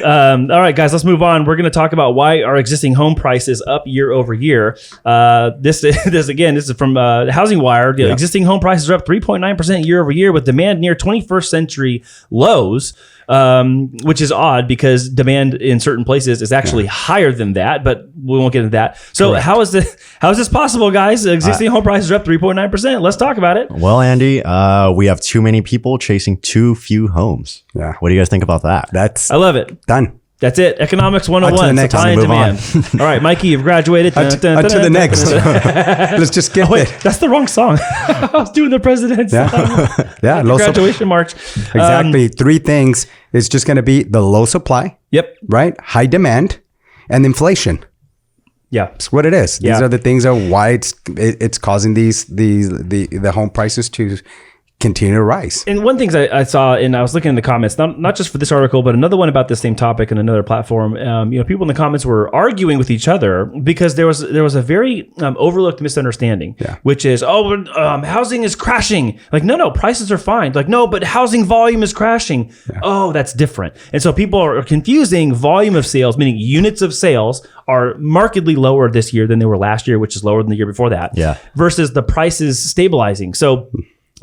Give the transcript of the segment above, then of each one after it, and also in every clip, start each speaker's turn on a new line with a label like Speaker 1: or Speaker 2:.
Speaker 1: All right, guys, let's move on. We're going to talk about why our existing home price is up year over year. This is from HOUSINGWIRE. The existing home prices are up 3.9% year over year with demand near 21st century lows. Which is odd because demand in certain places is actually higher than that, but we won't get into that. So
Speaker 2: Correct.
Speaker 1: how is this possible, guys? Existing home prices are up 3.9%. Let's talk about it.
Speaker 2: Well, Andy, we have too many people chasing too few homes.
Speaker 3: Yeah.
Speaker 2: What do you guys think about that?
Speaker 1: I love it.
Speaker 3: Done.
Speaker 1: That's it. Economics 101.
Speaker 3: next.
Speaker 1: Supply and
Speaker 2: Move on.
Speaker 1: demand. All right, Mikey, you've graduated.
Speaker 3: To the next. Let's just skip
Speaker 1: Wait,
Speaker 3: it.
Speaker 1: that's the wrong song. I was doing the president's
Speaker 3: Yeah.
Speaker 1: song.
Speaker 3: Low
Speaker 1: Graduation march.
Speaker 3: Exactly. Three things. It's just going to be the low supply,
Speaker 1: Yep.
Speaker 3: right? High demand and inflation.
Speaker 1: Yeah.
Speaker 3: That's what it is. These
Speaker 1: Yeah.
Speaker 3: are the things that why it's causing the home prices to continue to rise.
Speaker 1: And one thing I saw, and I was looking in the comments, not just for this article, but another one about the same topic on another platform. People in the comments were arguing with each other because there was a very overlooked misunderstanding, which is, housing is crashing. Like, no, prices are fine. Like, no, but housing volume is crashing. Yeah. Oh, that's different. And so people are confusing volume of sales, meaning units of sales are markedly lower this year than they were last year, which is lower than the year before that.
Speaker 2: Yeah.
Speaker 1: Versus the prices stabilizing. So.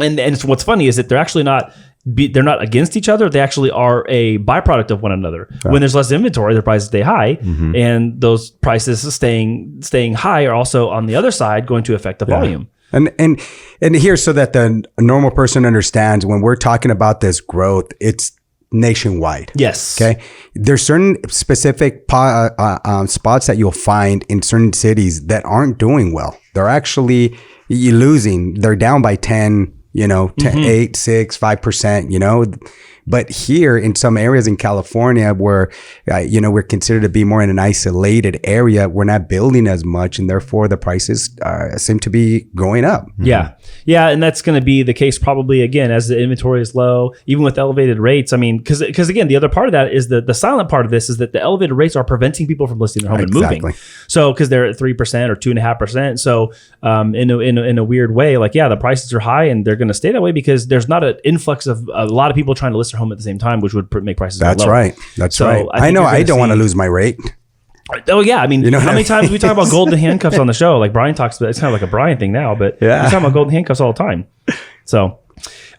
Speaker 1: And it's, what's funny is that they're actually they're not against each other. They actually are a byproduct of one another. Yeah. When there's less inventory, the prices stay high, and those prices staying high are also on the other side going to affect the volume.
Speaker 3: And here, so that the normal person understands, when we're talking about this growth, it's nationwide.
Speaker 1: Yes.
Speaker 3: Okay. There's certain specific spots that you'll find in certain cities that aren't doing well. They're actually losing. They're down by 10. 8, 6, 5%, but here in some areas in California where, we're considered to be more in an isolated area, we're not building as much, and therefore the prices seem to be going up.
Speaker 1: Yeah. Yeah. And that's going to be the case probably again, as the inventory is low, even with elevated rates. I mean, because again, the other part of that is the silent part of this is that the elevated rates are preventing people from listing their home and moving. So, because they're at 3% or 2.5%. So, in a weird way, like, the prices are high and they're going to stay that way because there's not an influx of a lot of people trying to list their home at the same time, which would make prices lower.
Speaker 3: That's right. That's right. I know I don't want to lose my rate.
Speaker 1: Oh yeah, I mean, how many times we talk about golden handcuffs on the show? Like Brian talks about, it's kind of like a Brian thing now, but we talk about golden handcuffs all the time. So,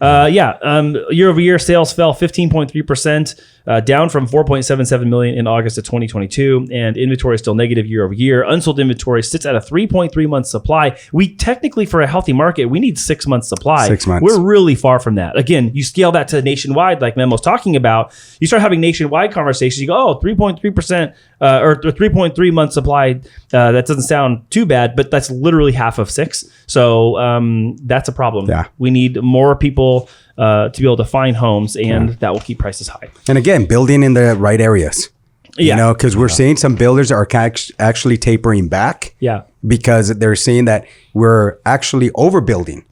Speaker 1: year over year sales fell 15.3%, down from 4.77 million in August of 2022, and inventory is still negative year over year. Unsold inventory sits at a 3.3 month supply. We technically, for a healthy market, we need 6 months supply.
Speaker 3: 6 months.
Speaker 1: We're really far from that. Again, you scale that to nationwide, like Memo's talking about. You start having nationwide conversations. You go, 3.3% or 3.3 month supply. That doesn't sound too bad, but that's literally half of 6. So that's a problem.
Speaker 3: Yeah.
Speaker 1: We need more people to be able to find homes, and that will keep prices high.
Speaker 3: And again, building in the right areas. Because we're seeing some builders are actually tapering back. Yeah. Because they're seeing that we're actually overbuilding.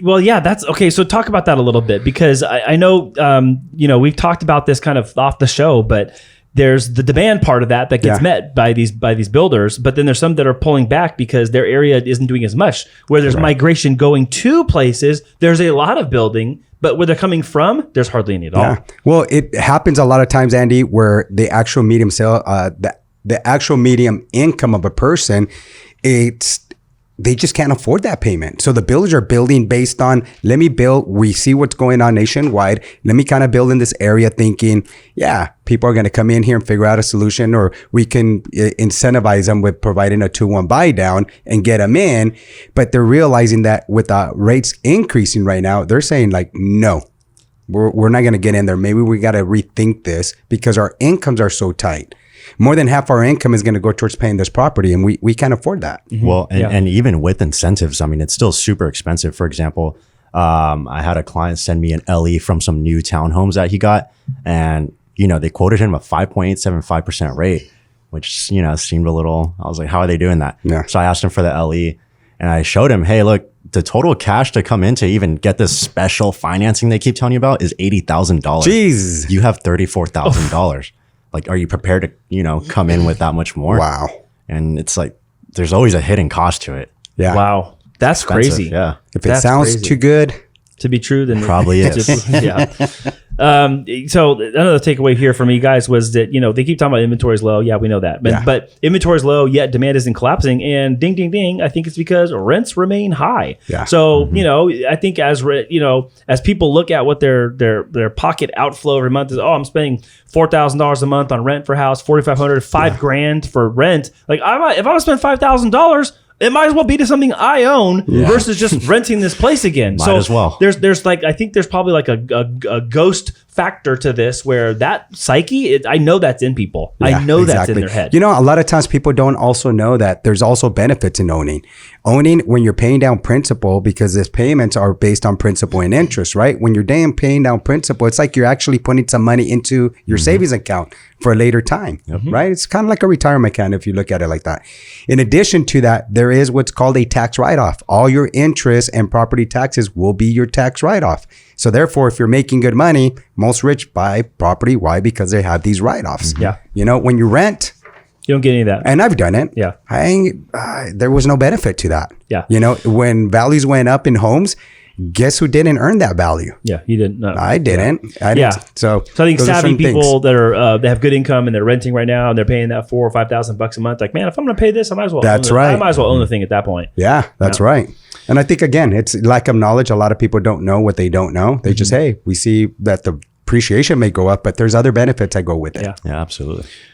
Speaker 1: Well, that's okay. So talk about that a little bit, because I know, we've talked about this kind of off the show, but there's the demand part of that gets met by these builders, but then there's some that are pulling back because their area isn't doing as much. Where there's migration going to places, there's a lot of building, but where they're coming from, there's hardly any at all.
Speaker 3: Yeah. Well, it happens a lot of times, Andy, where the actual medium the actual medium income of a person, they just can't afford that payment. So the builders are building based on, let me build, we see what's going on nationwide. Let me kind of build in this area thinking, people are going to come in here and figure out a solution, or we can incentivize them with providing a 2-1 buy down and get them in. But they're realizing that with rates increasing right now, they're saying like, no, we're not going to get in there. Maybe we got to rethink this because our incomes are so tight. More than half our income is going to go towards paying this property, and we can't afford that.
Speaker 2: Mm-hmm. Well, and even with incentives, I mean, it's still super expensive. For example, I had a client send me an LE from some new townhomes that he got, and they quoted him a 5.875% rate, which seemed a little. I was like, how are they doing that? Yeah. So I asked him for the LE, and I showed him, hey, look, the total cash to come in to even get this special financing they keep telling you about is $80,000.
Speaker 3: Jeez,
Speaker 2: you have $34,000. Like, are you prepared to, come in with that much more?
Speaker 3: Wow.
Speaker 2: And it's like, there's always a hidden cost to it.
Speaker 3: Yeah.
Speaker 1: Wow. That's crazy.
Speaker 2: Yeah.
Speaker 3: If it sounds too good,
Speaker 1: to be true than
Speaker 2: Probably is.
Speaker 1: Yeah. So another takeaway here for me, guys, was that, they keep talking about inventory is low. Yeah, we know that. But inventory is low, yet demand isn't collapsing. And ding, ding, ding, I think it's because rents remain high.
Speaker 3: Yeah.
Speaker 1: So, I think as people look at what their pocket outflow every month is, I'm spending $4,000 a month on rent for a house, $4,500, $5,000 for rent. Like, if I would spend $5,000, it might as well be to something I own versus just renting this place again.
Speaker 2: Might as well.
Speaker 1: There's I think there's probably like a ghost factor to this where that psyche, I know that's in people. I know that's in their head.
Speaker 3: A lot of times people don't also know that there's also benefits in owning. Owning, when you're paying down principal, because these payments are based on principal and interest, right? When you're paying down principal, it's like you're actually putting some money into your savings account for a later time, right? It's kind of like a retirement account if you look at it like that. In addition to that, there is what's called a tax write-off. All your interest and property taxes will be your tax write-off. So therefore, if you're making good money, most rich buy property. Why? Because they have these write-offs.
Speaker 1: Yeah.
Speaker 3: When you rent,
Speaker 1: you don't get any of that.
Speaker 3: and I've done it.
Speaker 1: Yeah.
Speaker 3: There was no benefit to that.
Speaker 1: Yeah.
Speaker 3: When values went up in homes, guess who didn't earn that value?
Speaker 1: Yeah, you didn't. No.
Speaker 3: I didn't. I didn't.
Speaker 1: Yeah.
Speaker 3: So
Speaker 1: I think
Speaker 3: those are
Speaker 1: savvy
Speaker 3: certain
Speaker 1: people
Speaker 3: things.
Speaker 1: that are they have good income and they're renting right now and they're paying that $4,000 or $5,000 a month. Like, man, if I'm going to pay this, I might as well.
Speaker 3: That's
Speaker 1: own it.
Speaker 3: right.
Speaker 1: I might as well own the thing at that point.
Speaker 3: Yeah, that's right. And I think, again, it's lack of knowledge. A lot of people don't know what they don't know. They just, hey, we see that the appreciation may go up, but there's other benefits that go with it.
Speaker 1: Yeah.
Speaker 2: Yeah, absolutely.